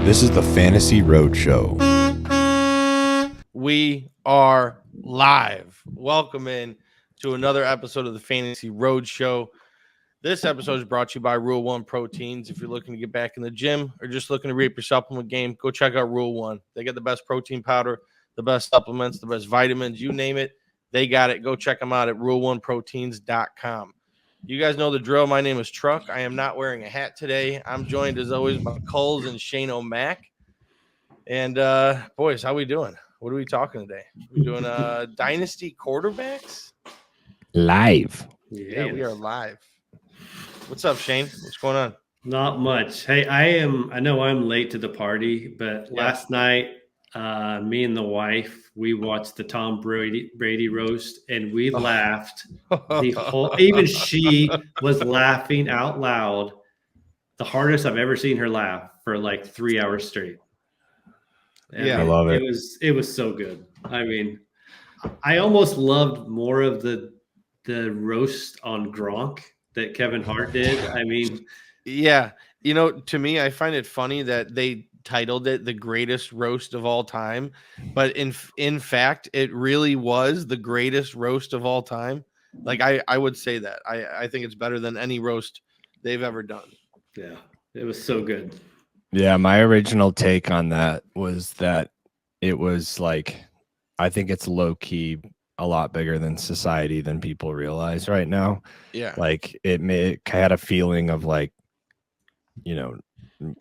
This is the Fantasy Roadshow. We are live. Welcome in to another episode of the Fantasy Roadshow. This episode is brought to you by Rule 1 Proteins. If you're looking to get back in the gym or just looking to reap your supplement game, go check out Rule 1. They got the best protein powder, the best supplements, the best vitamins, you name it. They got it. Go check them out at rule1proteins.com. You guys know the drill. My name is Truck. I am not wearing a hat today. I'm joined, as always, by Kulz and Shane O'Mac. And, boys, how we doing? What are we talking today? We're doing Dynasty quarterbacks? Live. Yeah, we are live. What's up, Shane? What's going on? Not much. Hey, I know I'm late to the party, but last night, me and the wife, we watched the Tom Brady roast, and we laughed the whole. Even she was laughing out loud. The hardest I've ever seen her laugh for like 3 hours straight. And I love it. It was so good. I mean, I almost loved more of the roast on Gronk that Kevin Hart did. I mean, yeah, you know, to me, I find it funny that they titled it the greatest roast of all time, but in fact, it really was the greatest roast of all time. Like I would say that I think it's better than any roast they've ever done. Yeah, it was so good. Yeah, my original take on that was that it was like, I think it's low key a lot bigger than society than people realize right now. Yeah, like it had a feeling of like, you know,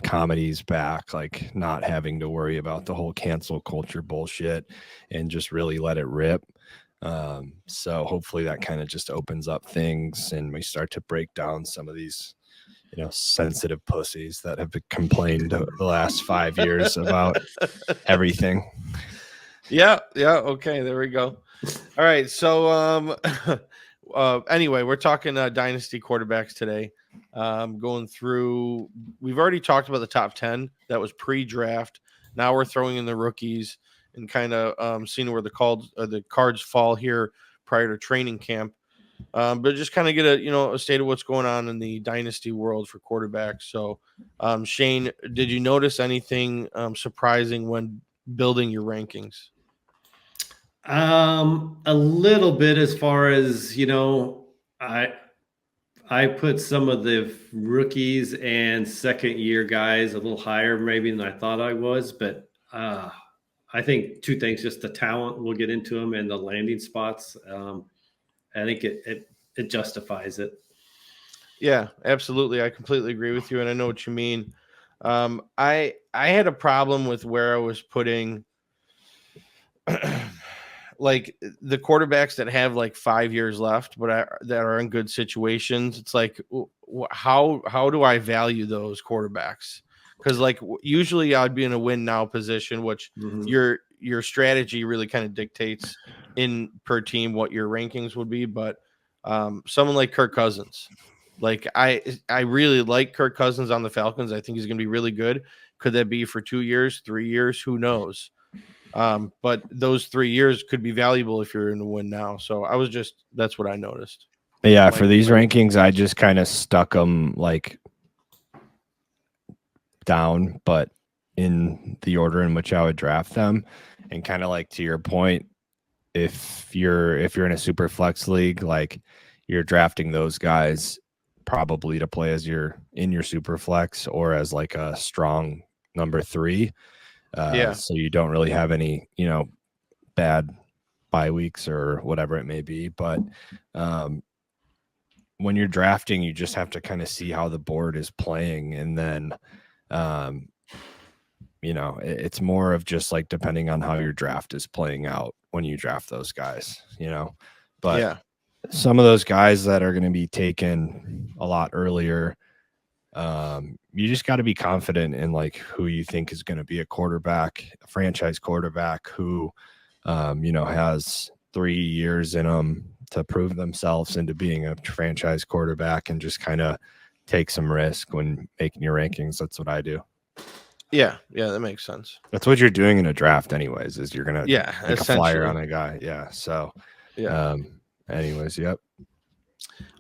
comedy's back, like not having to worry about the whole cancel culture bullshit and just really let it rip. So hopefully that kind of just opens up things and we start to break down some of these, you know, sensitive pussies that have complained the last 5 years about everything. Yeah. Okay, there we go. All right, so anyway, we're talking Dynasty quarterbacks today. Going through, we've already talked about the top 10. That was pre-draft. Now we're throwing in the rookies and kind of seeing where the cards fall here prior to training camp. But just kind of get a state of what's going on in the Dynasty world for quarterbacks. So, Shane, did you notice anything surprising when building your rankings? A little bit, as far as, you know, I put some of the rookies and second year guys a little higher maybe than I thought I was, but I think two things: just the talent, we'll get into them, and the landing spots. I think it justifies it. Yeah, absolutely. I completely agree with you, and I know what you mean. I had a problem with where I was putting like the quarterbacks that have like 5 years left, but that are in good situations. It's like, how do I value those quarterbacks? Because like usually I'd be in a win now position, which your strategy really kind of dictates in per team what your rankings would be. But someone like Kirk Cousins, like I really like Kirk Cousins on the Falcons. I think he's going to be really good. Could that be for 2 years, 3 years? Who knows? But those 3 years could be valuable if you're in the win now. So that's what I noticed. Yeah, for these rankings, I just kind of stuck them like down, but in the order in which I would draft them. And kind of like to your point, if you're in a super flex league, like you're drafting those guys probably to play as in your super flex or as like a strong number 3. So you don't really have any, you know, bad bye weeks or whatever it may be. But when you're drafting, you just have to kind of see how the board is playing. And then, you know, it's more of just like depending on how your draft is playing out when you draft those guys, you know. But some of those guys that are going to be taken a lot earlier, you just got to be confident in like who you think is going to be a franchise quarterback who, you know, has 3 years in them to prove themselves into being a franchise quarterback, and just kind of take some risk when making your rankings. That's what I do. Yeah, that makes sense. That's what you're doing in a draft anyways, is you're going to make a flyer on a guy. Yeah. So, anyways, yep.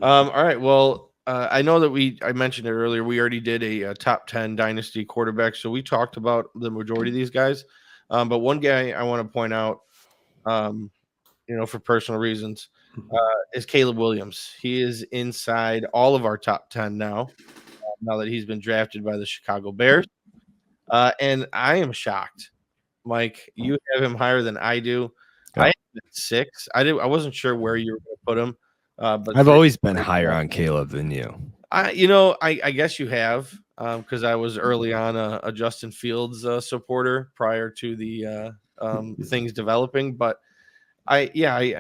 All right. Well, I know that I mentioned it earlier. We already did a top 10 dynasty quarterback, so we talked about the majority of these guys. But one guy I want to point out, for personal reasons, is Caleb Williams. He is inside all of our top 10 now that he's been drafted by the Chicago Bears. And I am shocked, Mike. You have him higher than I do. Yep. I have him at 6. I wasn't sure where you were going to put him. But I've always been higher on Caleb than you. I guess you have, because I was early on a Justin Fields supporter prior to the things developing. But I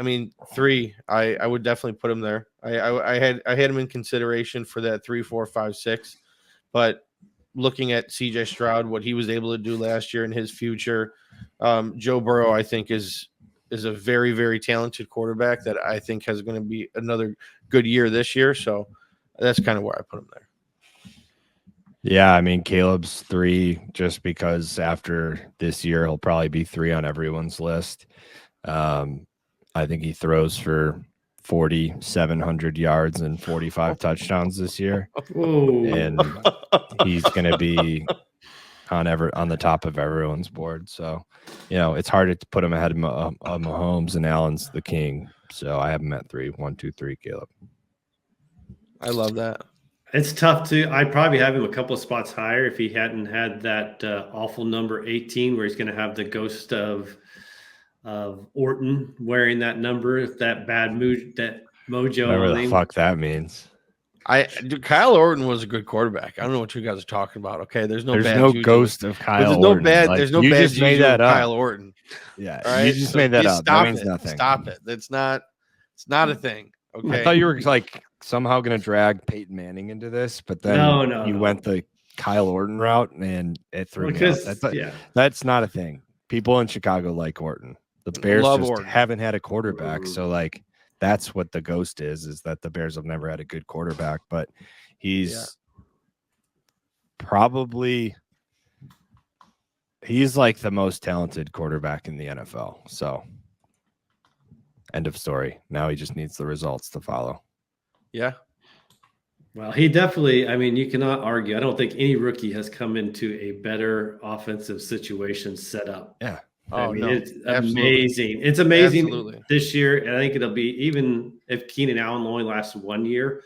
mean 3. I would definitely put him there. I had him in consideration for that 3, 4, 5, 6. But looking at CJ Stroud, what he was able to do last year and his future, Joe Burrow, I think is a very, very talented quarterback that I think has going to be another good year this year. So that's kind of where I put him there. Yeah, I mean, Caleb's 3 just because after this year, he'll probably be 3 on everyone's list. I think he throws for 4,700 yards and 45 touchdowns this year. Ooh. And he's going to be on the top of everyone's board. So, it's hard to put him ahead of Mahomes, and Allen's the king. So I have him at 3. 1, 2, 3, Caleb. I love that. It's tough to. I'd probably have him a couple of spots higher if he hadn't had that awful number 18, where he's going to have the ghost of Orton wearing that number, that bad mood, that mojo. Whatever the fuck that means. Kyle Orton was a good quarterback. I don't know what you guys are talking about. Okay, there's no ghost of Kyle. There's no bad juju made that of up. Kyle Orton. Yeah, all right? You just made that up. That means nothing. Stop it. It's not a thing. Okay. I thought you were like somehow going to drag Peyton Manning into this, but then you went the Kyle Orton route, and it threw me off. That's not a thing. People in Chicago like Orton. The Bears haven't had a quarterback, so like that's what the ghost is that the Bears have never had a good quarterback, but he's like the most talented quarterback in the NFL. So end of story. Now he just needs the results to follow. Yeah. Well, he definitely, I mean, you cannot argue. I don't think any rookie has come into a better offensive situation set up. Yeah. It's amazing. It's amazing this year. And I think it'll be, even if Keenan Allen only lasts 1 year,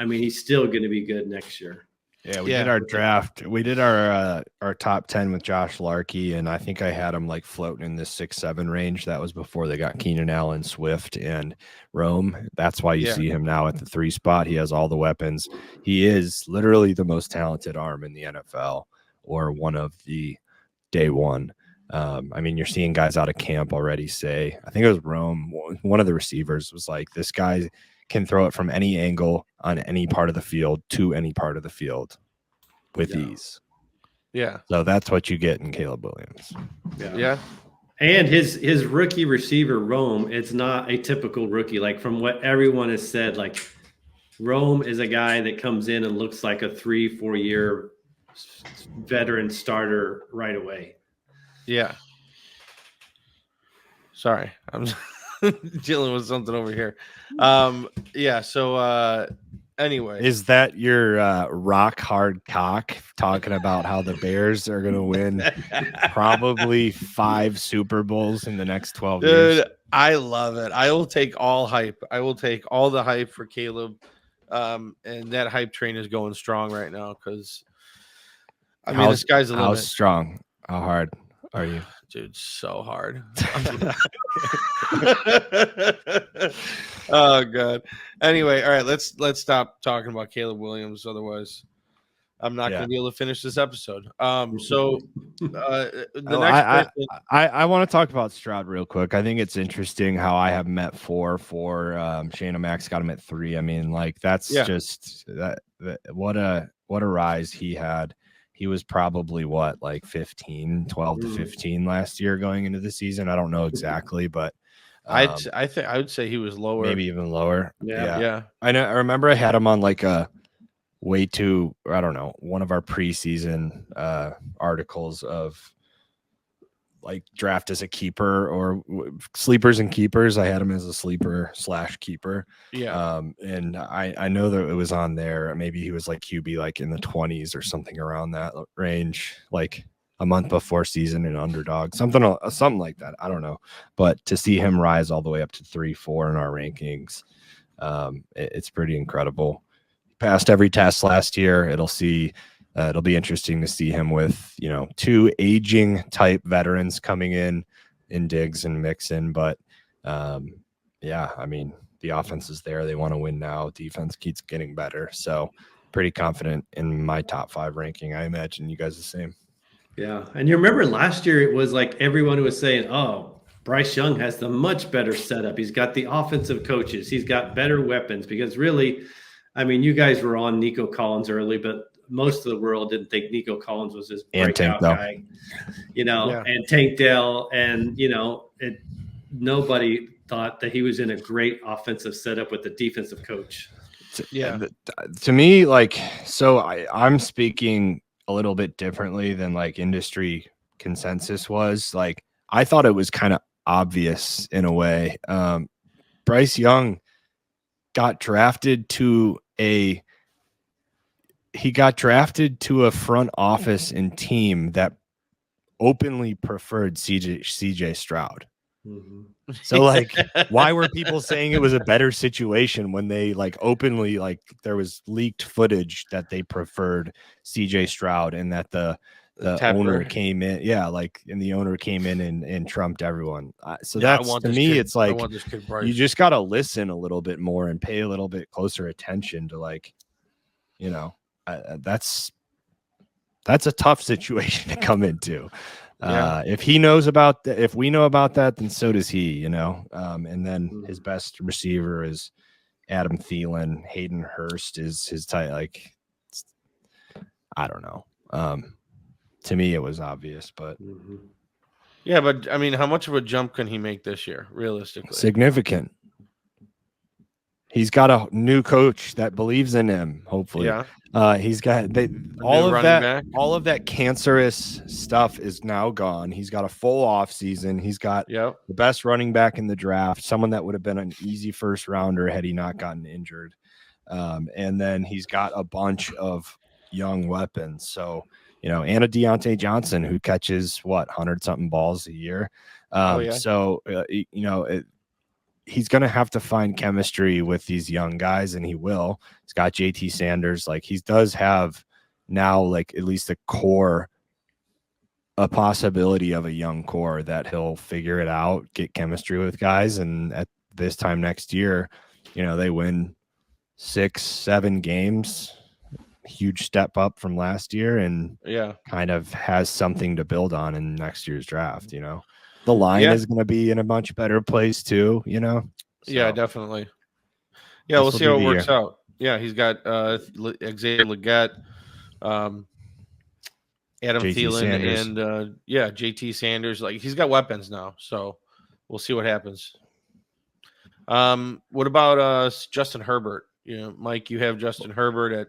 I mean, he's still going to be good next year. Yeah, we did our draft. We did our top 10 with Josh Larkey, and I think I had him like floating in this 6-7 range. That was before they got Keenan Allen, Swift, and Rome. That's why you see him now at the 3 spot. He has all the weapons. He is literally the most talented arm in the NFL, or one of the day one. I mean, you're seeing guys out of camp already say, I think it was Rome, one of the receivers was like, this guy can throw it from any angle on any part of the field to any part of the field with ease. Yeah. So that's what you get in Caleb Williams. Yeah. And his rookie receiver, Rome, it's not a typical rookie. Like from what everyone has said, like Rome is a guy that comes in and looks like a 3-4 year veteran starter right away. Yeah. Sorry, I'm dealing with something over here. So anyway, is that your rock hard cock talking about how the Bears are going to win probably 5 Super Bowls in the next 12 years? Dude, I love it. I will take all hype. I will take all the hype for Caleb. And that hype train is going strong right now because I mean, the sky's the limit. How strong? How hard are you? Dude, so hard. Oh god. Anyway, all right, let's stop talking about Caleb Williams, otherwise I'm not going to be able to finish this episode. I want to talk about Stroud real quick. I think it's interesting how I have him at 4 for Shane O'Max got him at 3. I mean, like that's just that what a rise he had. He was probably like 12 to 15 last year going into the season. I don't know exactly, but I would say he was lower, maybe even lower. Yeah. I know. I remember I had him on like a way too, I don't know, one of our preseason articles of like draft as a keeper or sleepers and keepers. I had him as a sleeper / keeper. Yeah. And I know that it was on there. Maybe he was like QB like in the 20s or something around that range, like a month before season and underdog, something like that. I don't know. But to see him rise all the way up to 3-4 in our rankings, it's pretty incredible. He passed every test last year. It'll be interesting to see him with, 2 aging type veterans coming in Diggs and Mixon. But yeah, I mean, the offense is there. They want to win now. Defense keeps getting better. So pretty confident in my top 5 ranking. I imagine you guys the same. Yeah. And you remember last year, it was like everyone was saying, oh, Bryce Young has the much better setup. He's got the offensive coaches. He's got better weapons, because really, I mean, you guys were on Nico Collins early, but most of the world didn't think Nico Collins was his breakout guy, and Tank Dell. And, nobody thought that he was in a great offensive setup with the defensive coach. Yeah. To me, like, so I'm speaking a little bit differently than like industry consensus was. Like, I thought it was kind of obvious in a way. Bryce Young got drafted to a front office and team that openly preferred CJ Stroud. Mm-hmm. So like, why were people saying it was a better situation when they like openly, like there was leaked footage that they preferred CJ Stroud and that the owner came in. Yeah. Like, and the owner came in and trumped everyone. So that's, to me, it's like, you just got to listen a little bit more and pay a little bit closer attention to, like, that's a tough situation to come into. If he knows about that, if we know about that, then so does he, and then his best receiver is Adam Thielen. Hayden Hurst is his type. Like, I don't know. To me, it was obvious, but yeah, but I mean, how much of a jump can he make this year, realistically? Significant. He's got a new coach that believes in him. Hopefully, he's got all of that cancerous stuff is now gone. He's got a full off season. He's got the best running back in the draft, someone that would have been an easy first rounder had he not gotten injured. And then he's got a bunch of young weapons. So, and a Deontay Johnson who catches 100-something balls a year. So, he's going to have to find chemistry with these young guys, and he will. He's got JT Sanders. Like, he does have now, like, at least a possibility of a young core that he'll figure it out, get chemistry with guys. And at this time next year, they win 6-7 games, huge step up from last year, and kind of has something to build on in next year's draft. The line is going to be in a much better place too, So, yeah, definitely. Yeah, we'll see how it works out. Yeah, he's got Xavier Legette, Adam Thielen, and JT Sanders. Like, he's got weapons now, so we'll see what happens. What about Justin Herbert? Mike, you have Justin Herbert at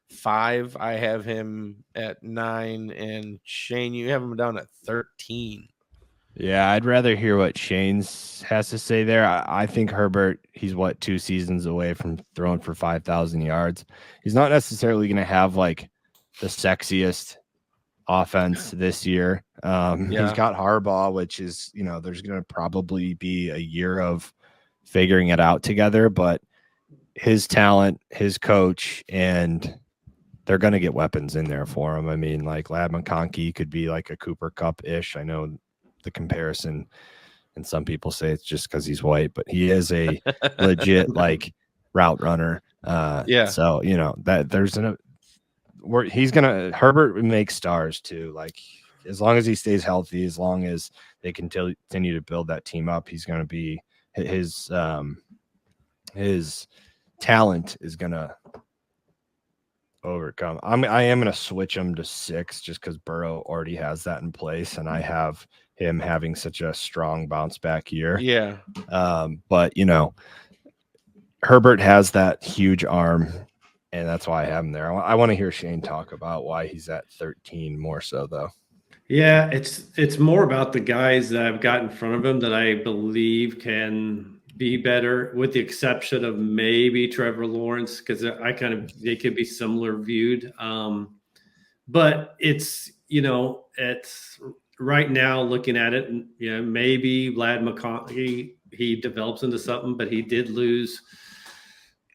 5. I have him at 9, and Shane, you have him down at 13. Yeah, I'd rather hear what Shane's has to say there. I think Herbert, he's 2 seasons away from throwing for 5,000 yards. He's not necessarily going to have like the sexiest offense this year. He's got Harbaugh, which is, there's going to probably be a year of figuring it out together, but his talent, his coach, and they're going to get weapons in there for him. I mean, like Lad McConkey could be like a Cooper Kupp-ish. I know the comparison, and some people say it's just because he's white, but he is a legit like route runner. So that Herbert makes stars too. Like, as long as he stays healthy, as long as they continue to build that team up, he's going to be his talent is going to overcome. I am going to switch him to 6 just because Burrow already has that in place, and I have him having such a strong bounce back year. Yeah. But Herbert has that huge arm, and that's why I have him there. I want to hear Shane talk about why he's at 13 more so, though. Yeah, it's more about the guys that I've got in front of him that I believe can be better, with the exception of maybe Trevor Lawrence, because they could be similar viewed. But it's right now looking at it, maybe Vlad McCarthy, he develops into something, but he did lose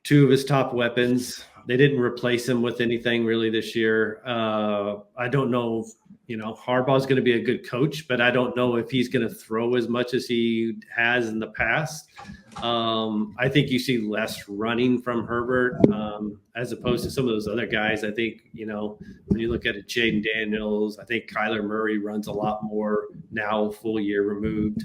two of his top weapons. They didn't replace him with anything really this year. I don't know. Harbaugh's going to be a good coach, but I don't know if he's going to throw as much as he has in the past. I think you see less running from Herbert as opposed to some of those other guys. I think, when you look at it, Jaden Daniels, I think Kyler Murray runs a lot more now, full year removed.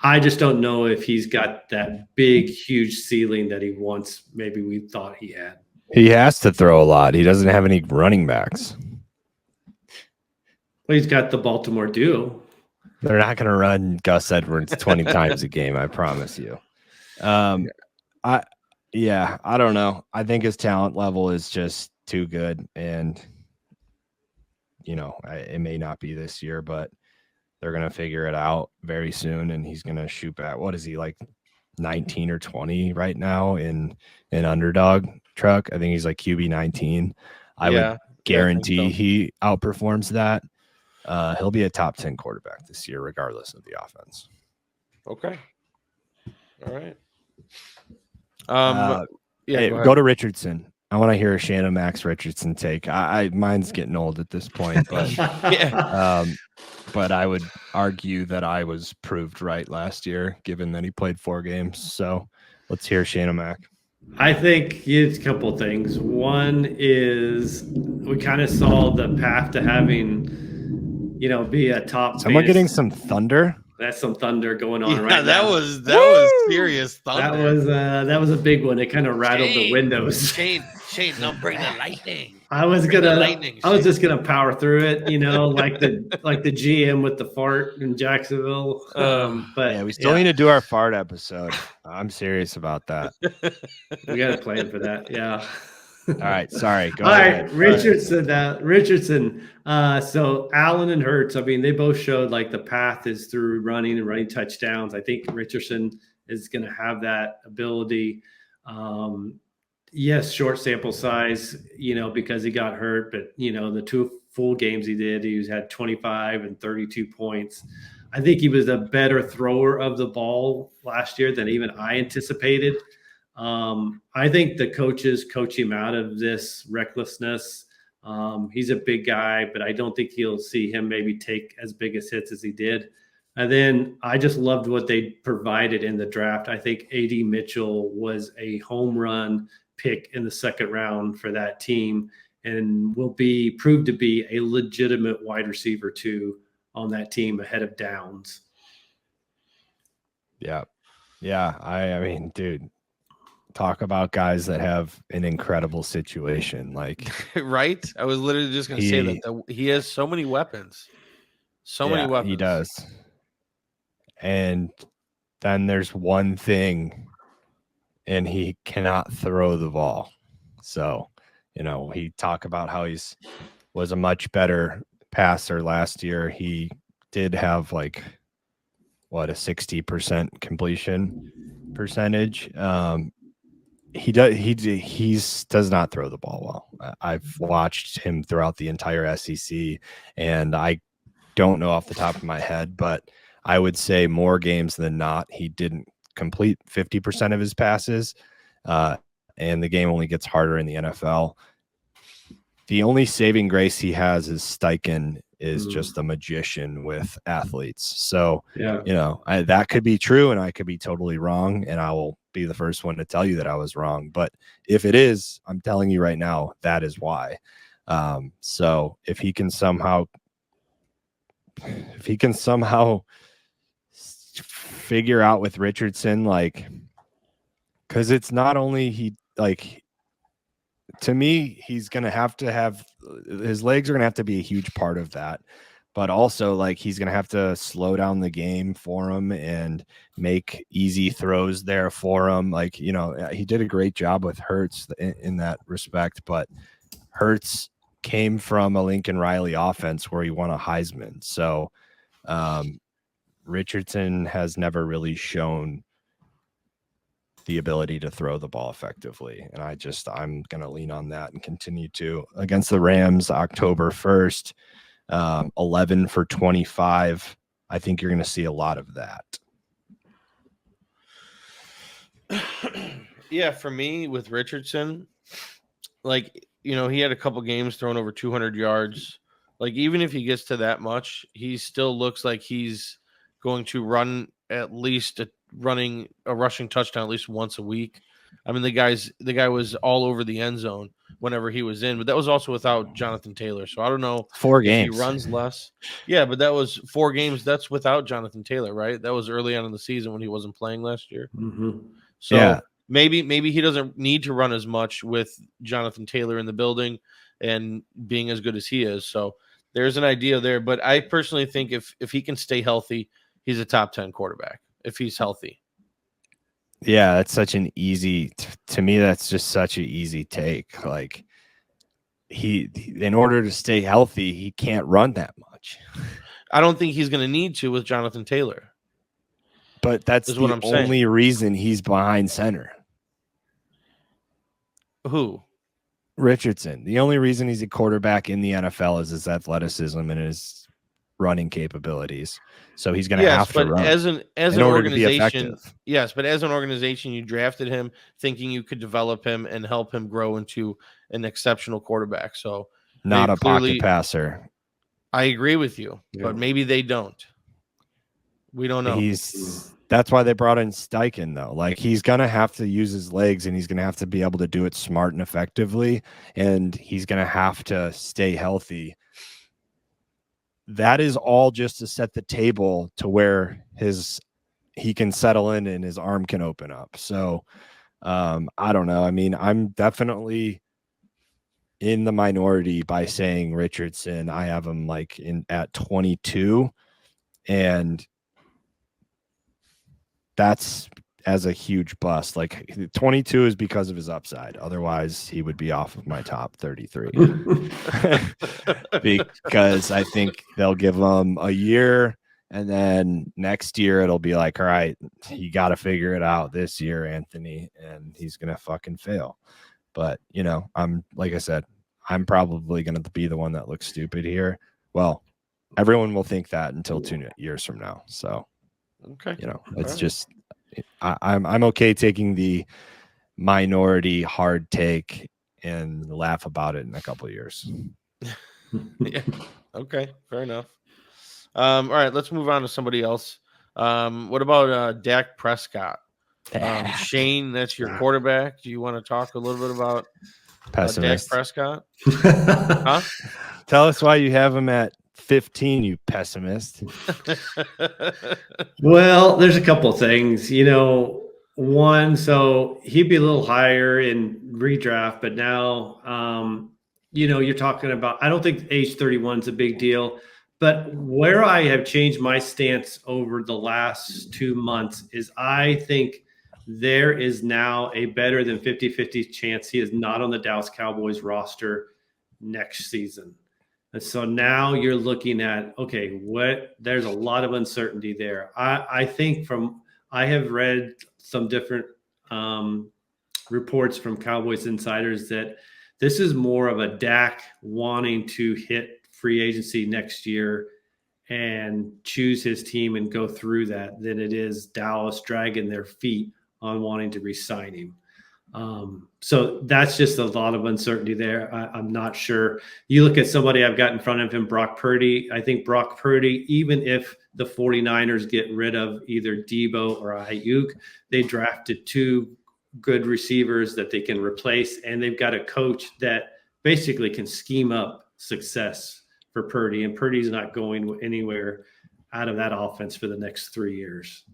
I just don't know if he's got that big, huge ceiling that he once maybe we thought he had. He has to throw a lot. He doesn't have any running backs. Well, he's got the Baltimore duo. They're not going to run Gus Edwards 20 times a game, I promise you. I don't know. I think his talent level is just too good, and it may not be this year, but they're going to figure it out very soon, and he's going to shoot back. What is he, like 19 or 20 right now in an underdog truck? I think he's like QB 19. I would guarantee he outperforms that. He'll be a top 10 quarterback this year, regardless of the offense. Okay. All right. Go to Richardson. I want to hear a Shannon Max Richardson take. Mine's getting old at this point, but but I would argue that I was proved right last year, given that he played 4 games. So let's hear Shannon Mac. I think it's a couple of things. One is we kind of saw the path to having, be a top. Someone getting some thunder. That's some thunder going on right now. That was serious thunder. That was a big one. It kind of rattled the windows. Shane, don't bring the lightning. I was just gonna power through it, like the GM with the fart in Jacksonville. But we still need to do our fart episode. I'm serious about that. We got a plan for that. Yeah. All right. Sorry. Go ahead. Richardson. So Allen and Hurts, they both showed like the path is through running and running touchdowns. I think Richardson is going to have that ability. Yes, short sample size, because he got hurt, but the 2 full games he did, he had 25 and 32 points. I think he was a better thrower of the ball last year than even I anticipated. I think the coaches coach him out of this recklessness. He's a big guy, but I don't think he'll see him maybe take as big as hits as he did. And then I just loved what they provided in the draft. I think A.D. Mitchell was a home run pick in the 2nd round for that team and will proved to be a legitimate wide receiver too on that team ahead of Downs. Yeah. I mean, dude, talk about guys that have an incredible situation. Like, right? I was literally just going to say that he has so many weapons. Many weapons. He does. And then there's one thing, and he cannot throw the ball. So, he talk about how was a much better passer last year. He did have a 60% completion percentage. He does not throw the ball well. I've watched him throughout the entire SEC, and I don't know off the top of my head, but I would say more games than not, he didn't complete 50% of his passes, and the game only gets harder in the NFL. The only saving grace he has is Steichen is just a magician with athletes. So, that could be true, and I could be totally wrong, and I will be the first one to tell you that I was wrong. But if it is, I'm telling you right now, that is why. So if he can somehow figure out with Richardson, because it's not only to me, he's going to have his legs are going to have to be a huge part of that, but also he's going to have to slow down the game for him and make easy throws there for him. He did a great job with Hurts in that respect, but Hurts came from a Lincoln Riley offense where he won a Heisman. So Richardson has never really shown the ability to throw the ball effectively. And I'm going to lean on that and continue to. Against the Rams, October 1st, 11 for 25. I think you're going to see a lot of that. Yeah, for me with Richardson, like, you know, he had a couple games thrown over 200 yards. Like, even if he gets to that much, he still looks like he's going to run at least running a rushing touchdown at least once a week. I mean, the guy was all over the end zone whenever he was in, but that was also without Jonathan Taylor. So I don't know 4 if games. he runs less. Yeah, but that was 4 games. That's without Jonathan Taylor, right? That was early on in the season when he wasn't playing last year. Mm-hmm. So yeah. maybe he doesn't need to run as much with Jonathan Taylor in the building and being as good as he is. So there's an idea there. But I personally think if he can stay healthy, he's a top 10 quarterback if he's healthy. Yeah, that's such an easy to me. That's just such an easy take. Like he in order to stay healthy, he can't run that much. I don't think he's going to need to with Jonathan Taylor. But that's the only reason he's behind center. Who? Richardson. The only reason he's a quarterback in the NFL is his athleticism and his running capabilities. So he's going to have to run as an organization. Yes, but as an organization, you drafted him thinking you could develop him and help him grow into an exceptional quarterback. So not a pocket passer. I agree with you, but maybe they don't. We don't know. That's why they brought in Steichen, though. Like, he's going to have to use his legs, and he's going to have to be able to do it smart and effectively, and he's going to have to stay healthy. That is all just to set the table to where he can settle in and his arm can open up. So I don't know. I mean, I'm definitely in the minority by saying Richardson. I have him like at 22, and that's as a huge bust. Like 22 is because of his upside. Otherwise, he would be off of my top 33 because I think they'll give him a year, and then next year it'll be like, all right, you got to figure it out this year, Anthony, and he's going to fucking fail. But, you know, like I said, I'm probably going to be the one that looks stupid here. Well, everyone will think that until 2 years from now. So, okay, you know, it's just I'm okay taking the minority hard take and laugh about it in a couple of years. Yeah. Okay, fair enough. All right, let's move on to somebody else. What about Dak Prescott? Shane, that's your quarterback. Do you want to talk a little bit about Dak Prescott? Huh? Tell us why you have him at 15, you pessimist. Well, there's a couple of things, you know. One, so he'd be a little higher in redraft, but now, you know, you're talking about, I don't think age 31 is a big deal, but where I have changed my stance over the last 2 months is I think there is now a better than 50-50 chance he is not on the Dallas Cowboys roster next season. And so now you're looking at, okay, there's a lot of uncertainty there. I think I have read some different reports from Cowboys insiders that this is more of a Dak wanting to hit free agency next year and choose his team and go through that than it is Dallas dragging their feet on wanting to re-sign him. So that's just a lot of uncertainty there. I'm not sure. You look at somebody I've got in front of him, Brock Purdy. I think Brock Purdy, even if the 49ers get rid of either Debo or Ayuk, they drafted 2 good receivers that they can replace, and they've got a coach that basically can scheme up success for Purdy, and Purdy's not going anywhere out of that offense for the next 3 years.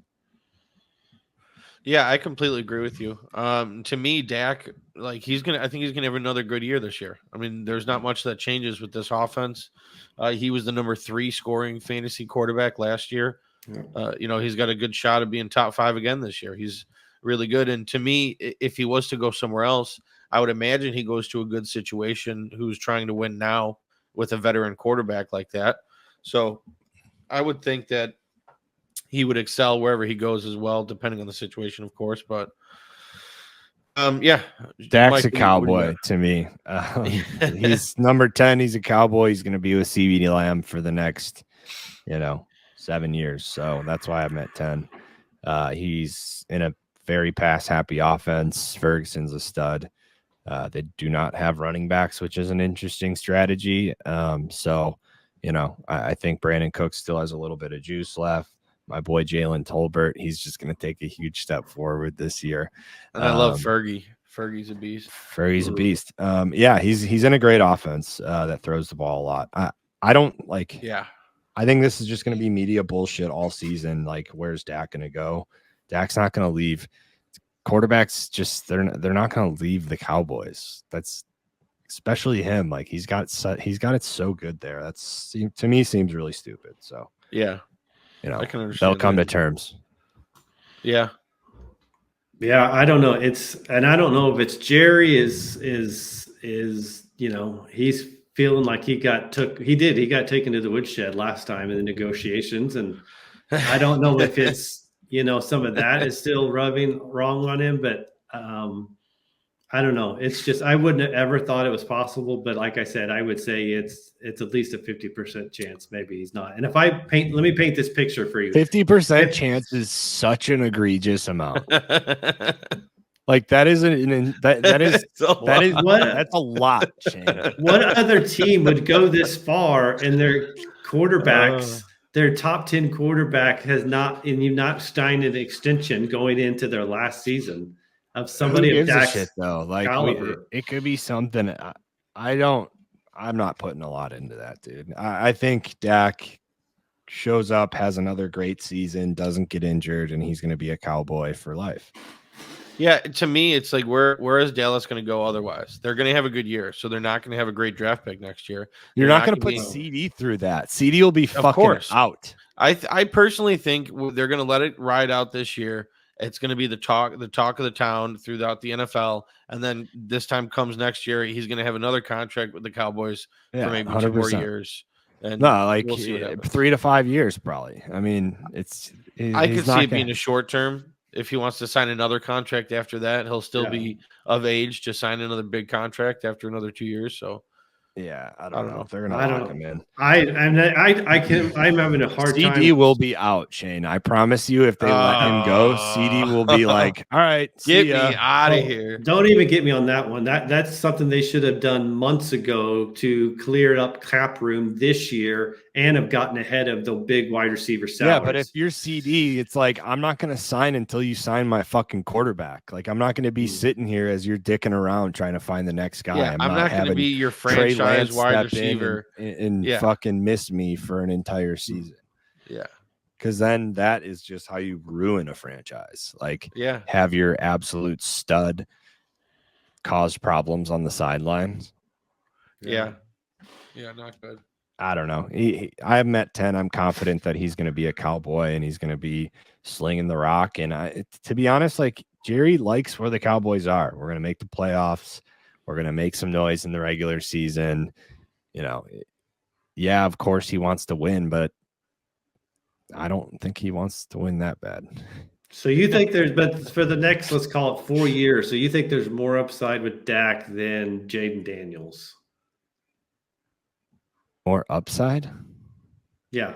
Yeah, I completely agree with you. To me, Dak, like I think he's gonna have another good year this year. I mean, there's not much that changes with this offense. He was the number 3 scoring fantasy quarterback last year. Yeah. You know, he's got a good shot of being top 5 again this year. He's really good. And to me, if he was to go somewhere else, I would imagine he goes to a good situation who's trying to win now with a veteran quarterback like that. So I would think that he would excel wherever he goes as well, depending on the situation, of course. But yeah, Dak's a cowboy to me. He's number 10. He's a cowboy. He's going to be with CeeDee Lamb for the next, 7 years. So that's why I'm at 10. He's in a very pass-happy offense. Ferguson's a stud. They do not have running backs, which is an interesting strategy. So, I think Brandon Cooks still has a little bit of juice left. My boy Jalen Tolbert, he's just going to take a huge step forward this year. And I love Fergie. Fergie's a beast. Fergie's a beast. Yeah, he's in a great offense that throws the ball a lot. I don't like. Yeah, I think this is just going to be media bullshit all season. Like, where's Dak going to go? Dak's not going to leave. Quarterbacks they're not going to leave the Cowboys. That's especially him. Like, he's got it so good there. That's, to me, seems really stupid. So yeah. I can understand. They'll come to terms. Yeah. Yeah, I don't know. And I don't know if it's Jerry is he's feeling like he got taken to the woodshed last time in the negotiations, and I don't know if it's some of that is still rubbing wrong on him, but I don't know. It's just, I wouldn't have ever thought it was possible, but like I said, I would say it's at least a 50% chance. Maybe he's not. And if let me paint this picture for you. 50% chance is such an egregious amount. Like, that is that's a lot, Shane. What other team would go this far and their quarterbacks, their top 10 quarterback has not, and you've not signed an extension going into their last season of somebody of Dak's shit, though. Like, it could be something. I'm not putting a lot into that, dude. I think Dak shows up, has another great season, doesn't get injured, and he's going to be a Cowboy for life. Yeah, to me, it's like, where is Dallas going to go otherwise? They're going to have a good year, so they're not going to have a great draft pick next year. You're not going to put CD through that. CD will be fucking out. I personally think they're going to let it ride out this year. It's going to be the talk of the town throughout the NFL, and then this time comes next year, he's going to have another contract with the Cowboys for maybe 100%. 2 more years. And we'll 3 to 5 years, probably. I mean, I could see it being a short term. If he wants to sign another contract after that, he'll still be of age to sign another big contract after another 2 years. So, yeah, I don't know if they're going to lock him in. I'm having a hard time. CD will be out, Shane. I promise you, if they let him go, CD will be like, all right, get me out of here. Don't even get me on that one. That's something they should have done months ago to clear up cap room this year and have gotten ahead of the big wide receiver salaries. Yeah, but if you're CD, it's like, I'm not going to sign until you sign my fucking quarterback. Like, I'm not going to be sitting here as you're dicking around trying to find the next guy. Yeah, I'm not going to be your franchise wide receiver and fucking miss me for an entire season. Yeah. Because then that is just how you ruin a franchise. Like, have your absolute stud cause problems on the sidelines. Yeah, not good. I don't know. I'm at 10. I'm confident that he's going to be a Cowboy and he's going to be slinging the rock. And to be honest, like, Jerry likes where the Cowboys are. We're going to make the playoffs. We're going to make some noise in the regular season. Yeah, of course he wants to win, but I don't think he wants to win that bad. So you think but for the next, let's call it 4 years. So you think there's more upside with Dak than Jaden Daniels? More upside? Yeah.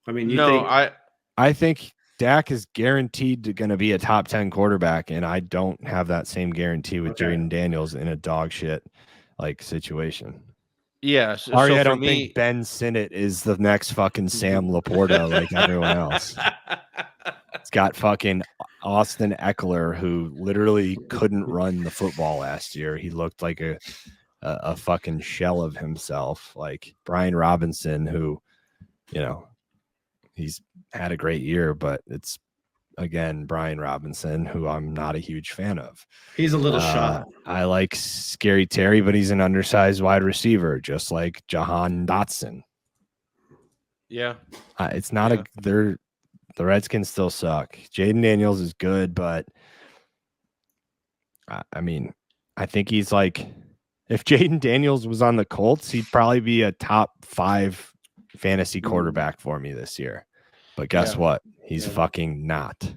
I mean, I think Dak is guaranteed going to be a top 10 quarterback, and I don't have that same guarantee with Jaden Daniels in a dog shit like situation. Yeah. I don't think Ben Sinnott is the next fucking Sam Laporta like everyone else. It's got fucking Austin Eckler, who literally couldn't run the football last year. He looked like a fucking shell of himself. Like Brian Robinson, who, he's had a great year, but it's, again, Brian Robinson, who I'm not a huge fan of. He's a little shot. I like Scary Terry, but he's an undersized wide receiver, just like Jahan Dotson. Yeah. It's not the Redskins still suck. Jaden Daniels is good, but I mean, I think he's like, if Jaden Daniels was on the Colts, he'd probably be a top 5 fantasy quarterback for me this year. But guess what? He's fucking not.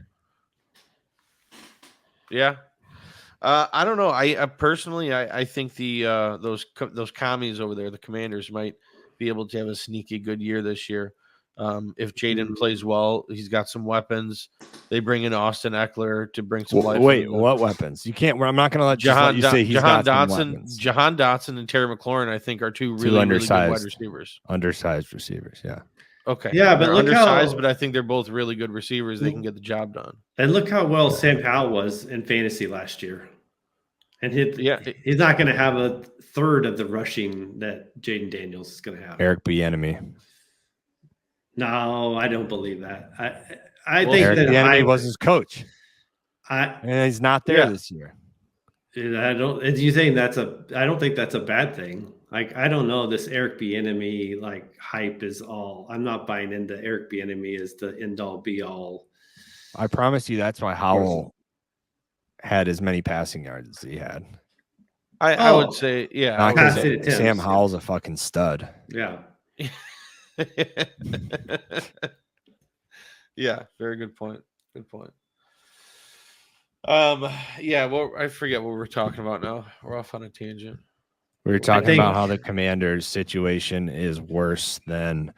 Yeah. I don't know. I personally, I think those commies over there, the Commanders, might be able to have a sneaky good year this year. If Jaden plays well, he's got some weapons. They bring in Austin Eckler to bring some life. Wait, what weapons? You can't. I'm not going to let you say he's got some weapons. Jahan Dotson and Terry McLaurin, I think, are two really good wide receivers. Undersized receivers, yeah. Okay. Yeah, but they're look undersized, but I think they're both really good receivers. They can get the job done. And look how well Sam Howell was in fantasy last year. And he's not going to have a third of the rushing that Jaden Daniels is going to have. Eric Bieniemy. No, I don't believe that. I think Eric that Bieniemy was his coach. And he's not there this year. I don't. You saying I don't think that's a bad thing. Like, I don't know, this Eric Bieniemy like hype is all. I'm not buying into Eric Bieniemy as the end all be all. I promise you, that's why Howell had as many passing yards as he had. I would say, Sam Howell's a fucking stud. Yeah. Yeah, very good point. Good point. Well, I forget what we're talking about now. We're off on a tangent. We were talking about how the Commanders' situation is worse than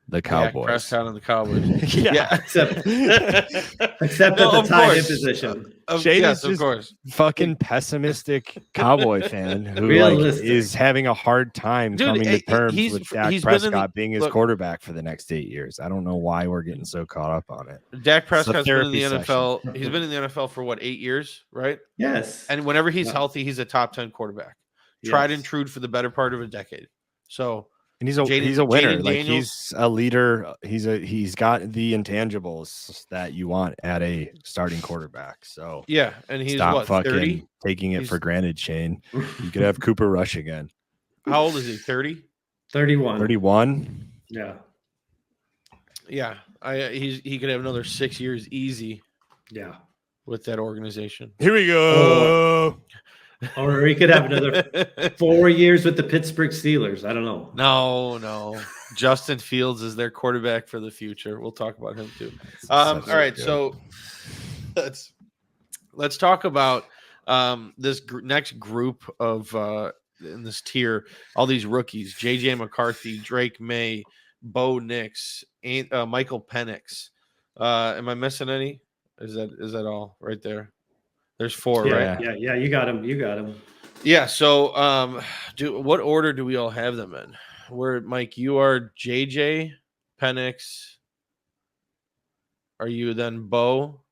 the Cowboys. Dak Prescott and the Cowboys. Yeah, except at the tight end position. Yes, of course. Fucking pessimistic Cowboy fan who is having a hard time coming to terms with Dak Prescott being his quarterback for the next 8 years. I don't know why we're getting so caught up on it. Dak Prescott's been in the NFL. He's been in the NFL for 8 years, right? Yes. And whenever he's healthy, he's a top 10 quarterback. Tried and true for the better part of a decade. So. And he's a winner. Like, he's a leader. He's got the intangibles that you want at a starting quarterback. So and he's stop fucking 30? taking it for granted, Shane. You could have Cooper Rush again. How old is he? 30? 31. 31? Yeah. Yeah. He could have another 6 years easy. Yeah. With that organization. Here we go. Or he could have another 4 years with the Pittsburgh Steelers. I don't know. No. Justin Fields is their quarterback for the future. We'll talk about him too. All right, so let's talk about this next group of in this tier. All these rookies: JJ McCarthy, Drake Maye, Bo Nix, and Michael Penix. Am I missing any? Is that all right there? There's 4, right? Yeah. You got him. Yeah. So, what order do we all have them in? Where, Mike, you are JJ, Penix. Are you then Bo?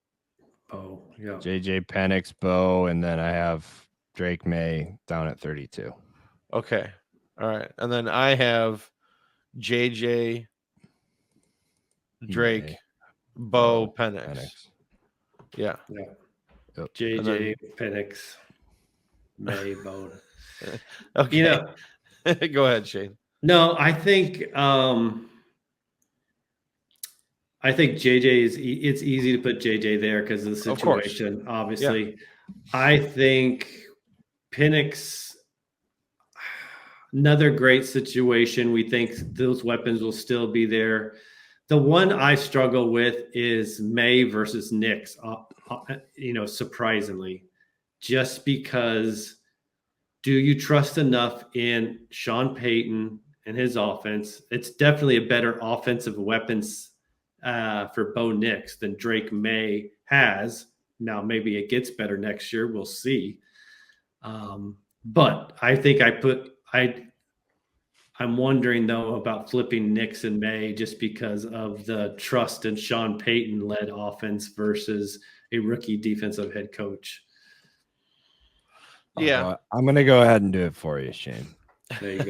Oh, yeah. JJ, Penix, Bo, and then I have Drake Maye down at 32. Okay. All right. And then I have JJ, Drake, Maye, Bo, Penix. Yeah. Yep. JJ, Penix, Maye, Bo. Okay. Go ahead, Shane. No, I think JJ it's easy to put JJ there because of the situation, obviously. Yeah. I think Penix, another great situation. We think those weapons will still be there. The one I struggle with is Maye versus Nix. Surprisingly, just because, do you trust enough in Sean Payton and his offense? It's definitely a better offensive weapons for Bo Nix than Drake Maye has. Now, maybe it gets better next year. We'll see. But I think I'm wondering, though, about flipping Nix and Maye just because of the trust in Sean Payton-led offense versus a rookie defensive head coach. Yeah. I'm going to go ahead and do it for you, Shane. There you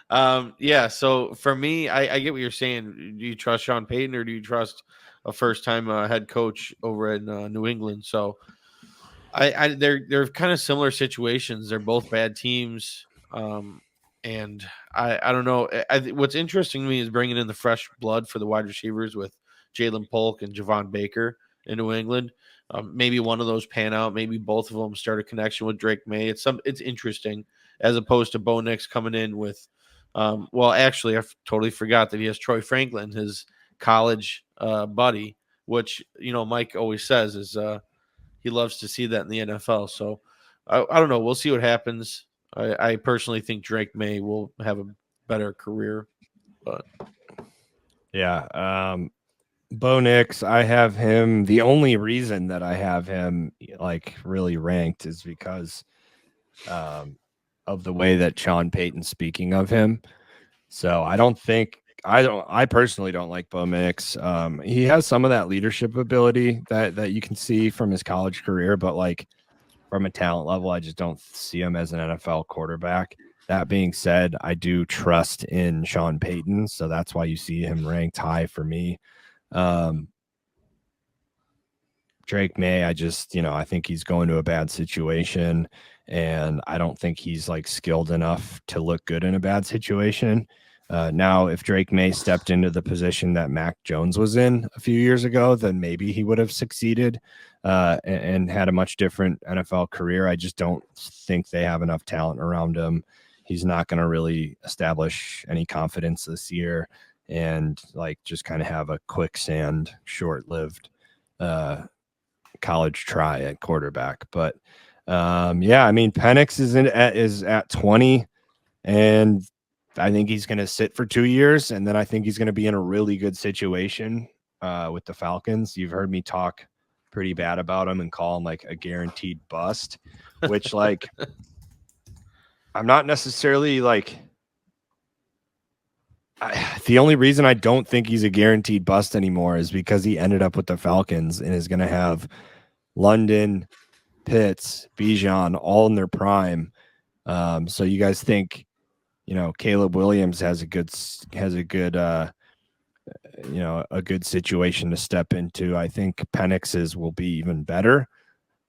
go. So for me, I get what you're saying. Do you trust Sean Payton or do you trust a first-time head coach over in New England? So they're kind of similar situations. They're both bad teams. And I don't know. What's interesting to me is bringing in the fresh blood for the wide receivers with Jalen Polk and Javon Baker in New England. Maybe one of those pan out. Maybe both of them start a connection with Drake Maye. It's interesting as opposed to Bo Nix coming in with. Well, actually, I totally forgot that he has Troy Franklin, his college buddy, which Mike always says is he loves to see that in the NFL. So I don't know. We'll see what happens. I personally think Drake Maye will have a better career, but yeah. Bo Nix, I have him. The only reason that I have him like really ranked is because of the way that Sean Payton's speaking of him. So I personally don't like Bo Nix. He has some of that leadership ability that you can see from his college career, but like from a talent level, I just don't see him as an NFL quarterback. That being said, I do trust in Sean Payton, so that's why you see him ranked high for me. Drake Maye, I think he's going to a bad situation, and I don't think he's like skilled enough to look good in a bad situation. Now, if Drake Maye stepped into the position that Mac Jones was in a few years ago, then maybe he would have succeeded and had a much different NFL career. I just don't think they have enough talent around him. He's not going to really establish any confidence this year and like just kind of have a quicksand, short-lived college try at quarterback. But yeah, I mean, Penix is at 20, and I think he's going to sit for 2 years, and then I think he's going to be in a really good situation with the Falcons. You've heard me talk pretty bad about him and call him like a guaranteed bust, which like I'm not necessarily like. The only reason I don't think he's a guaranteed bust anymore is because he ended up with the Falcons and is going to have London, Pitts, Bijan all in their prime. So you guys think, Caleb Williams has a good situation to step into. I think Penix's will be even better,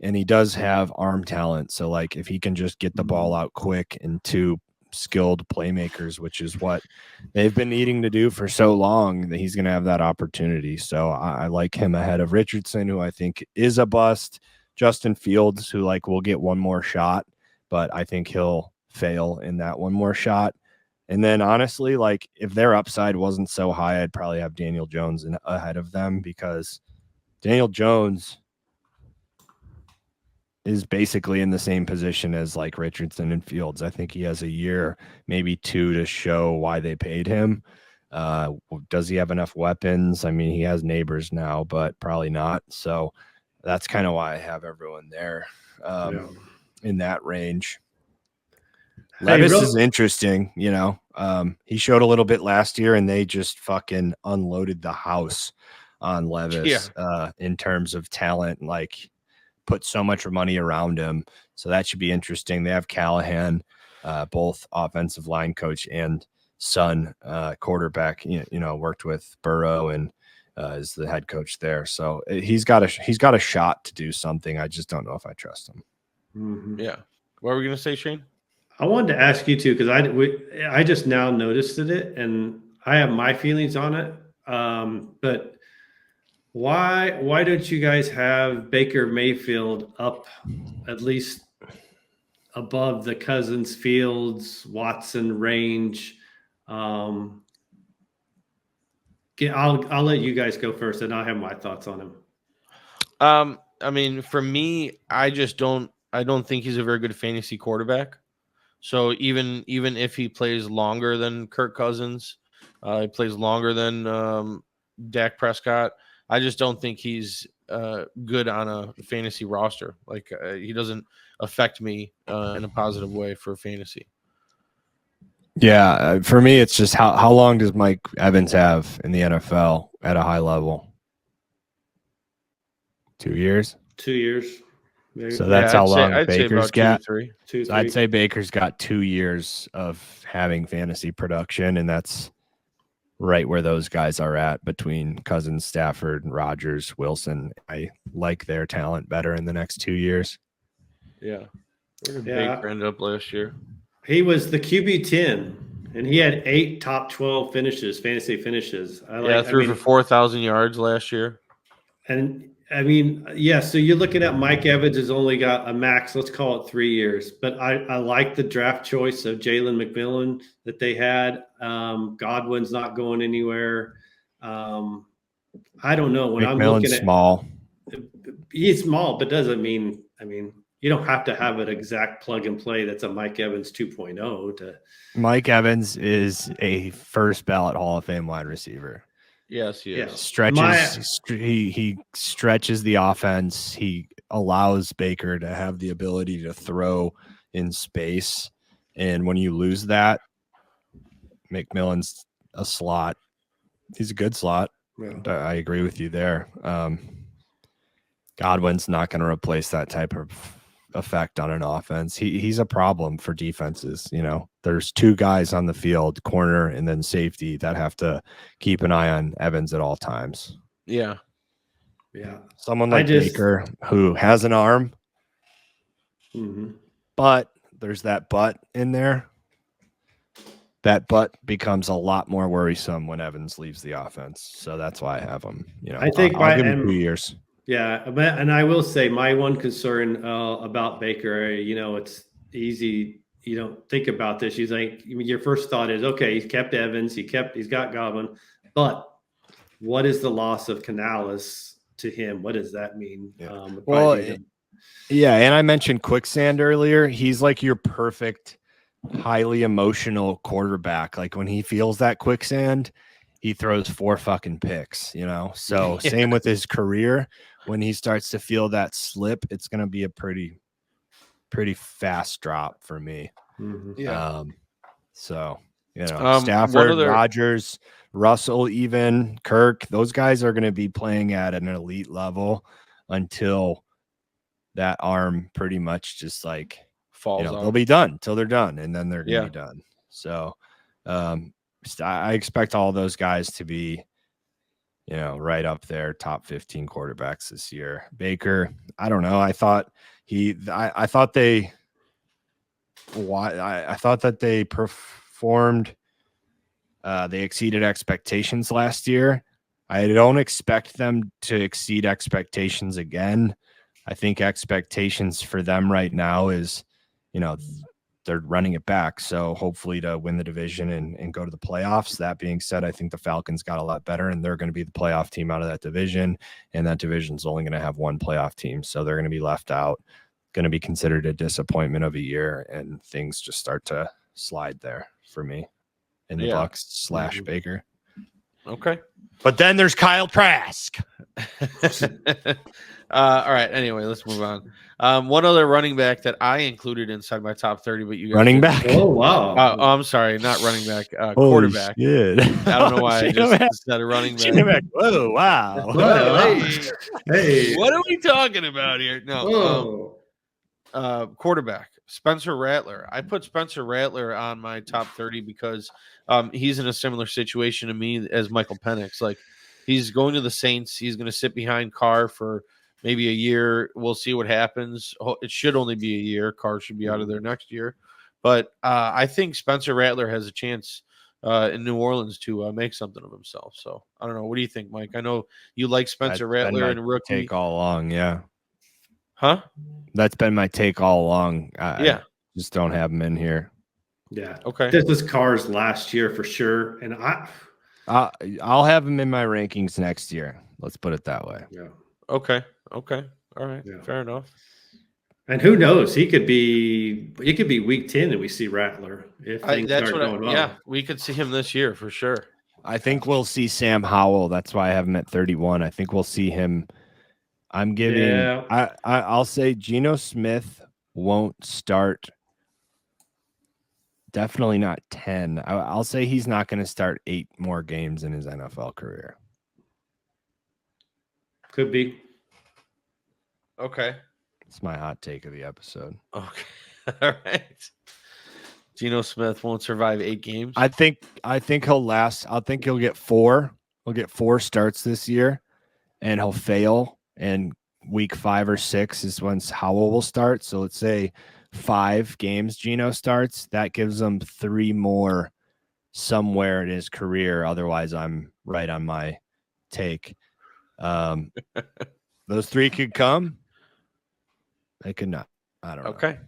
and he does have arm talent. So like if he can just get the ball out quick and two skilled playmakers, which is what they've been needing to do for so long, that he's going to have that opportunity. So I like him ahead of Richardson, who I think is a bust. Justin Fields, who like will get one more shot, but I think he'll fail in that one more shot. And then honestly, like if their upside wasn't so high, I'd probably have Daniel Jones ahead of them, because Daniel Jones is basically in the same position as like Richardson and Fields. I think he has a year, maybe two, to show why they paid him. Does he have enough weapons? I mean, he has neighbors now, but probably not. So that's kind of why I have everyone there in that range. Levis is interesting, he showed a little bit last year, and they just fucking unloaded the house on Levis in terms of talent, like put so much money around him. So that should be interesting. They have Callahan, both offensive line coach and son quarterback, worked with Burrow and is the head coach there. So he's got a shot to do something. I just don't know if I trust him. Mm-hmm. Yeah. What were we going to say, Shane? I wanted to ask you too, because I just now noticed it, and I have my feelings on it. But why don't you guys have Baker Mayfield up at least above the Cousins, Fields, Watson range? I'll let you guys go first, and I'll have my thoughts on him. I mean, for me, I don't think he's a very good fantasy quarterback. So even if he plays longer than Kirk Cousins, he plays longer than Dak Prescott, I just don't think he's good on a fantasy roster. Like he doesn't affect me in a positive way for fantasy. Yeah, for me, it's just how long does Mike Evans have in the NFL at a high level? 2 years? 2 years. Maybe. So that's how long Baker's got. 2 to 3. I'd say Baker's got 2 years of having fantasy production, and that's right where those guys are at between Cousins, Stafford, Rodgers, Wilson. I like their talent better in the next 2 years. Yeah. Where did Baker end up last year? He was the QB 10, and he had 8 top 12 finishes, fantasy finishes. Threw for 4,000 yards last year. And I mean, yeah. So you're looking at Mike Evans has only got a max, let's call it 3 years. But I like the draft choice of Jalen McMillan that they had. Godwin's not going anywhere. I don't know. When I'm looking at small, he's small, but doesn't mean. I mean, you don't have to have an exact plug and play that's a Mike Evans 2.0 to. Mike Evans is a first ballot Hall of Fame wide receiver. Yes, he is. He stretches the offense. He allows Baker to have the ability to throw in space. And when you lose that, McMillan's a slot. He's a good slot. Yeah. I agree with you there. Godwin's not going to replace that type of effect on an offense. He's a problem for defenses. You know, there's two guys on the field, corner and then safety, that have to keep an eye on Evans at all times. Yeah. Someone like Baker who has an arm, but there's that butt in there. That butt becomes a lot more worrisome when Evans leaves the offense. So that's why I have him. You know, I think I'll give him 2 years. Yeah, and I will say my one concern about Baker, you know, it's easy. You don't think about this. He's like, your first thought is, okay, he's kept Evans, he's got Godwin, but what is the loss of Canales to him? What does that mean? Yeah, and I mentioned Quicksand earlier. He's like your perfect, highly emotional quarterback. Like when he feels that quicksand, he throws 4 fucking picks, you know? So same with his career. When he starts to feel that slip, it's going to be a pretty fast drop for me. So, you know, Stafford, Rodgers, Russell, even Kirk, those guys are going to be playing at an elite level until that arm pretty much just like falls off. They'll be done till they're done, and then they're going to be done. So, I expect all those guys to be, you know, right up there, top 15 quarterbacks this year. Baker, I don't know. I thought that they performed. They exceeded expectations last year. I don't expect them to exceed expectations again. I think expectations for them right now is, you know, they're running it back. So hopefully to win the division and go to the playoffs. That being said, I think the Falcons got a lot better, and they're going to be the playoff team out of that division. And that division's only going to have one playoff team. So they're going to be left out, going to be considered a disappointment of a year, and things just start to slide there for me in the Bucks / Baker. Okay. But then there's Kyle Trask. All right. Anyway, let's move on. One other running back that I included inside my top 30, but you guys running back. Oh wow. I'm sorry, not running back. Quarterback. Shit. I don't know why I just said a running back. Whoa! Wow. Hey, what are we talking about here? No. Quarterback. Spencer Rattler. I put Spencer Rattler on my top 30 because he's in a similar situation to me as Michael Penix. Like, he's going to the Saints. He's going to sit behind Carr for maybe a year. We'll see what happens. It should only be a year. Carr should be out of there next year. But I think Spencer Rattler has a chance in New Orleans to make something of himself. So I don't know. What do you think, Mike? I know you like Spencer Rattler and rookie. Take all along, yeah. Huh? That's been my take all along. I just don't have him in here. Yeah. Okay. This was Carr's last year for sure, and I'll have him in my rankings next year. Let's put it that way. Yeah. Okay. All right. Yeah. Fair enough. And who knows? It could be week 10 and we see Rattler if things start going well. Yeah, we could see him this year for sure. I think we'll see Sam Howell. That's why I have him at 31. I think we'll see him. I'm giving. Yeah. I'll say Geno Smith won't start. Definitely not 10. I'll say he's not going to start 8 more games in his NFL career. Could be. Okay. It's my hot take of the episode. Okay. All right. Geno Smith won't survive 8 games. I think he'll last. I think he'll get 4. He'll get 4 starts this year, and he'll fail. And week 5 or 6 is when Howell will start. So let's say 5 games Geno starts. That gives him 3 more somewhere in his career. Otherwise, I'm right on my take. those three could come. They could not. I don't know. Okay.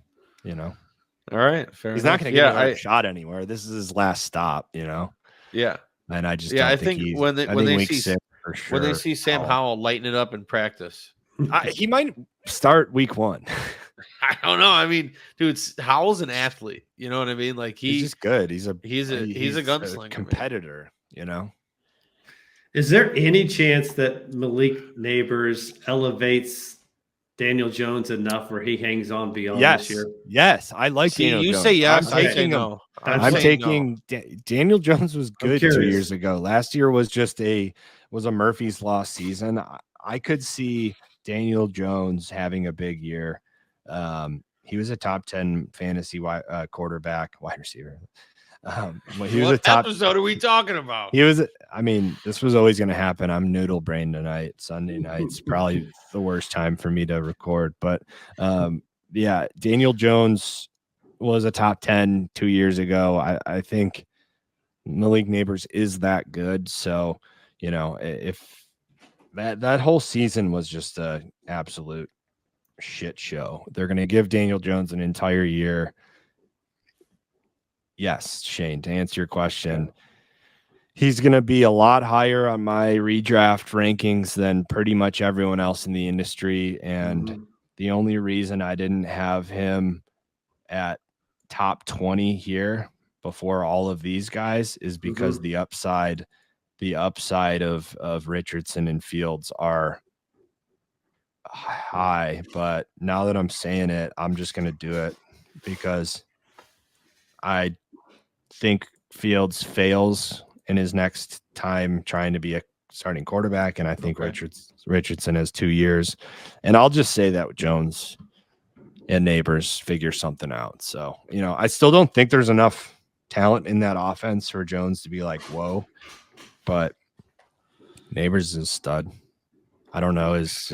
All right. Fair He's enough. not going to get another shot anywhere. This is his last stop, Yeah. And I just don't think he's when they see for sure. When they see Sam Howell lighting it up in practice, he might start week 1. I don't know. I mean, dude, Howell's an athlete. You know what I mean? Like he's just good. He's a gunslinger, competitor. Is there any chance that Malik Neighbors elevates Daniel Jones enough where he hangs on beyond this year? Yes, I like Daniel Jones. You say yes, I'm taking him. No. I'm taking Daniel Jones was good 2 years ago. Last year was just a Murphy's Law season. I could see Daniel Jones having a big year. He was a top 10 fantasy wide receiver. What episode are we talking about? This was always going to happen. I'm noodle brain tonight. Sunday night's probably the worst time for me to record. But Daniel Jones was a top 10 2 years ago. I think Malik Neighbors is that good. So, if that whole season was just a absolute shit show, they're going to give Daniel Jones an entire year. Yes, Shane, to answer your question, he's going to be a lot higher on my redraft rankings than pretty much everyone else in the industry. And the only reason I didn't have him at top 20 here before all of these guys is because the upside of Richardson and Fields are high. But now that I'm saying it, I'm just going to do it because I think Fields fails in his next time trying to be a starting quarterback, and I think Richardson has 2 years. And I'll just say that Jones and Neighbors figure something out. So, I still don't think there's enough talent in that offense for Jones to be like, whoa, but Neighbors is a stud. I don't know. Is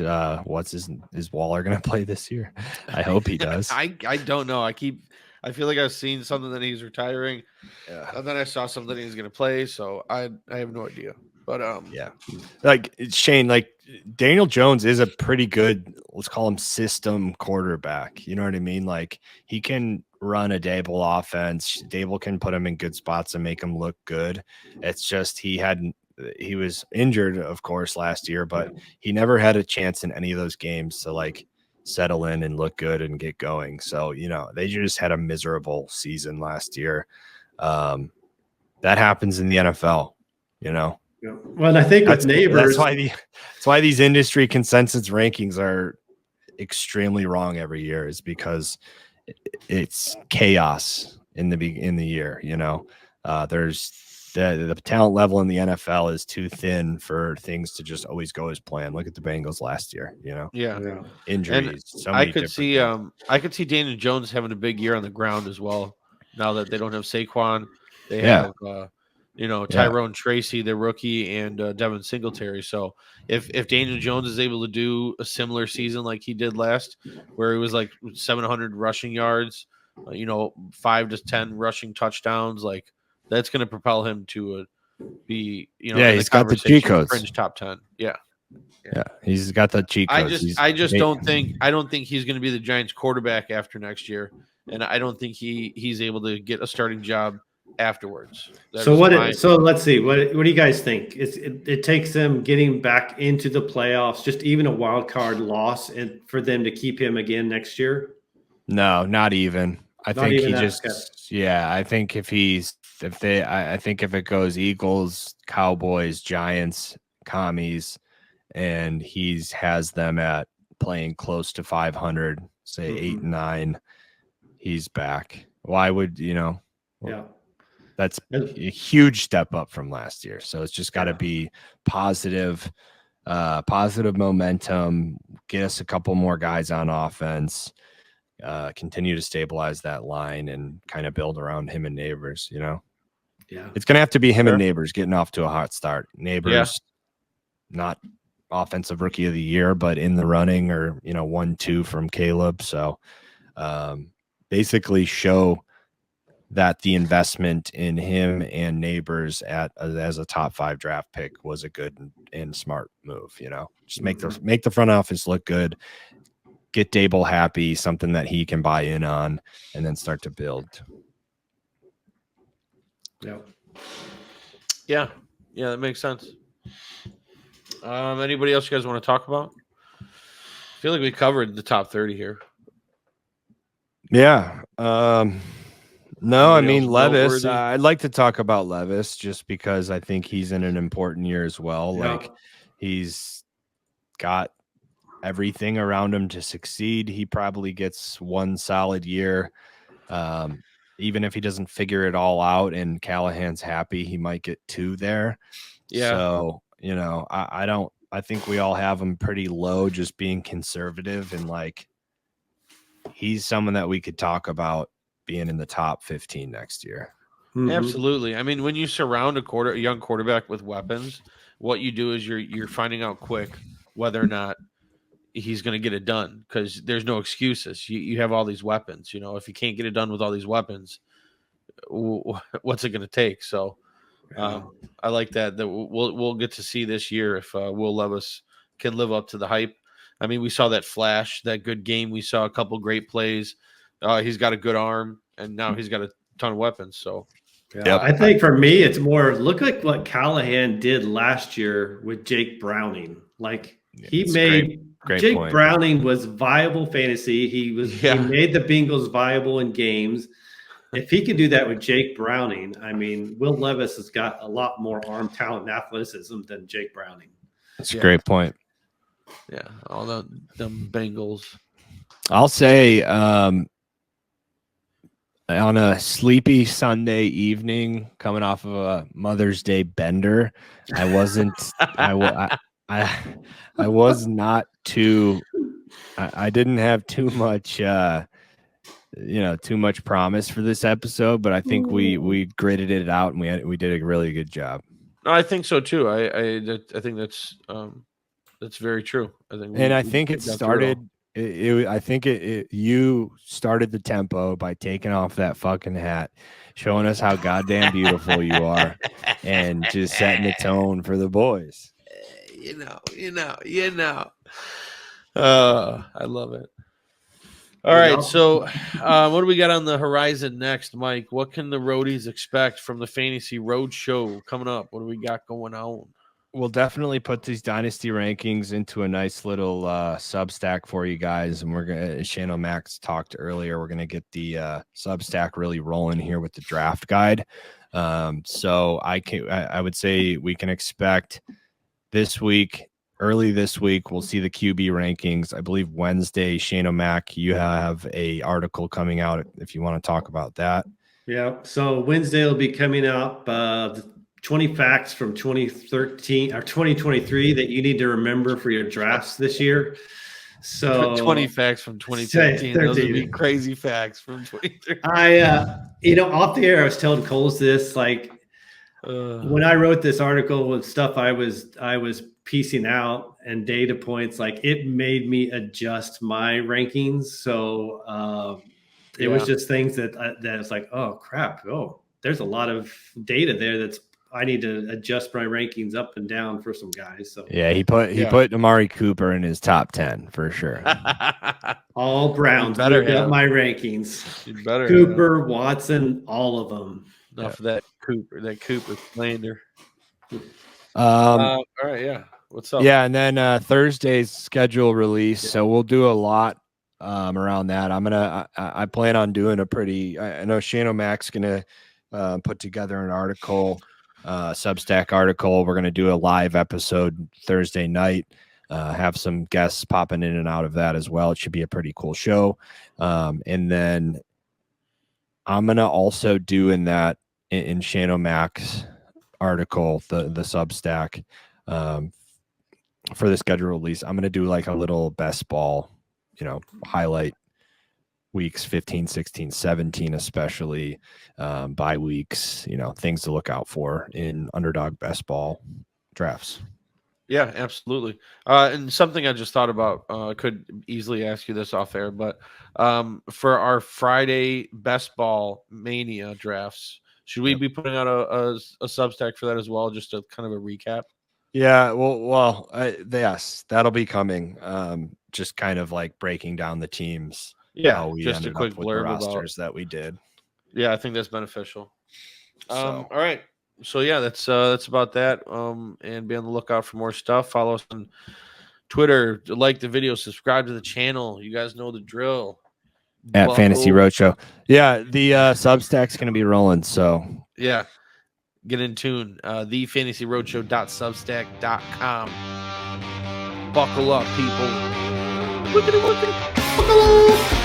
Waller going to play this year? I hope he does. I don't know. I feel like I've seen something that he's retiring, and then I saw something he's going to play, so I have no idea. But like Shane, like Daniel Jones is a pretty good, let's call him system quarterback. You know what I mean? Like he can run a Dable offense. Dable can put him in good spots and make him look good. It's just he was injured, of course, last year, but he never had a chance in any of those games to like settle in and look good and get going. So, they just had a miserable season last year. That happens in the NFL, Yeah. Well, I think with Neighbors, that's why these industry consensus rankings are extremely wrong every year, is because it's chaos in the year. There's the talent level in the NFL is too thin for things to just always go as planned. Look at the Bengals last year, injuries. So I could see Daniel Jones having a big year on the ground as well. Now that they don't have Saquon, they have Tyrone Tracy, the rookie, and Devin Singletary. So if Daniel Jones is able to do a similar season like he did last, where he was like 700 rushing yards, 5 to 10 rushing touchdowns, like that's going to propel him to be, he's got the G codes, fringe top 10. Yeah, he's got the G codes. I don't think he's going to be the Giants quarterback after next year, and I don't think he's able to get a starting job afterwards. So let's see. What do you guys think? It takes them getting back into the playoffs, just even a wild card loss, and for them to keep him again next year? No, not even. I think if it goes Eagles, Cowboys, Giants, Commies, and he has them at playing close to 500, say 8-9, he's back. Why would that's a huge step up from last year. So it's just got to be positive momentum, get us a couple more guys on offense, continue to stabilize that line and kind of build around him and Neighbors, It's going to have to be him and Neighbors getting off to a hot start. Neighbors, not offensive rookie of the year, but in the running, or, 1-2 from Caleb. So basically show that the investment in him and Neighbors as a top 5 draft pick was a good and smart move. Just make the front office look good, get Dable happy, something that he can buy in on, and then start to build. Yeah, that makes sense. Anybody else you guys want to talk about? I feel like we covered the top 30 here. Yeah. No, I mean, Levis, I'd like to talk about Levis just because I think he's in an important year as well. Yeah. Like, he's got everything around him to succeed. He probably gets one solid year. Even if he doesn't figure it all out and Callahan's happy, he might get 2 there. Yeah. So, I think we all have him pretty low, just being conservative, and like, he's someone that we could talk about being in the top 15 next year. Mm-hmm. Absolutely. I mean, when you surround a young quarterback with weapons, what you do is you're finding out quick whether or not he's going to get it done, because there's no excuses. You have all these weapons. If you can't get it done with all these weapons, what's it going to take? So I like that we'll get to see this year if Will Levis can live up to the hype. I mean, we saw that flash, that good game. We saw a couple great plays. He's got a good arm, and now he's got a ton of weapons. So, I think for me, it's more look like what Callahan did last year with Jake Browning. Like, he made great Jake point. Browning was viable fantasy. He made the Bengals viable in games. If he can do that with Jake Browning, I mean, Will Levis has got a lot more arm talent and athleticism than Jake Browning. That's a great point. Yeah, all the Bengals. I'll say on a sleepy Sunday evening, coming off of a Mother's Day bender, I wasn't. I was not too. I didn't have too much. Too much promise for this episode, but I think we gritted it out and we did a really good job. No, I think so too. I think that's very true. I think it started. I think you started the tempo by taking off that fucking hat, showing us how goddamn beautiful you are, and just setting the tone for the boys. I love it. All right, so what do we got on the horizon next, Mike? What can the roadies expect from the Fantasy Road Show coming up? What do we got going on? We'll definitely put these Dynasty rankings into a nice little Substack for you guys, and we're gonna, as Shane O'Max talked earlier, we're gonna get the Substack really rolling here with the draft guide. So I would say we can expect early this week, we'll see the QB rankings. I believe Wednesday, Shane O'Mac, you have a article coming out if you want to talk about that. Yeah. So Wednesday will be coming out 20 facts from 2013 or 2023 that you need to remember for your drafts this year. So 20 facts from 2013. Those would be crazy facts from 2013. Off the air, I was telling Kulz this, like, when I wrote this article with stuff I was piecing out and data points, like, it made me adjust my rankings. So it was just things that it's like, oh crap, there's a lot of data there I need to adjust my rankings up and down for some guys. So he put Amari Cooper in his top 10 for sure. All Browns moved up my rankings. Cooper, Watson, all of them. Enough of that Cooper slander. All right, yeah. What's up? Yeah, and then Thursday's schedule release. Yeah. So we'll do a lot around that. I plan on doing I know Shane O'Mac's gonna put together an article, Substack article. We're gonna do a live episode Thursday night. Have some guests popping in and out of that as well. It should be a pretty cool show. And then I'm gonna also do in Shane O'Mac's article, the Substack, for the schedule release, I'm going to do like a little best ball, highlight weeks 15, 16, 17, especially bye weeks, things to look out for in underdog best ball drafts. Yeah, absolutely. And something I just thought about, could easily ask you this off air, but for our Friday best ball mania drafts, should we be putting out a Substack for that as well? Just a kind of a recap. Yeah, well, yes, that'll be coming. Just kind of like breaking down the teams. Yeah, how we just a ended quick up with the blurb rosters that we did. Yeah, I think that's beneficial. So. All right. So yeah, that's about that. And be on the lookout for more stuff. Follow us on Twitter, like the video, subscribe to the channel. You guys know the drill. At Fantasy Roadshow. Yeah, the Substack's going to be rolling. So yeah, get in tune. thefantasyroadshow.substack.com. Buckle up, people. Buckle up.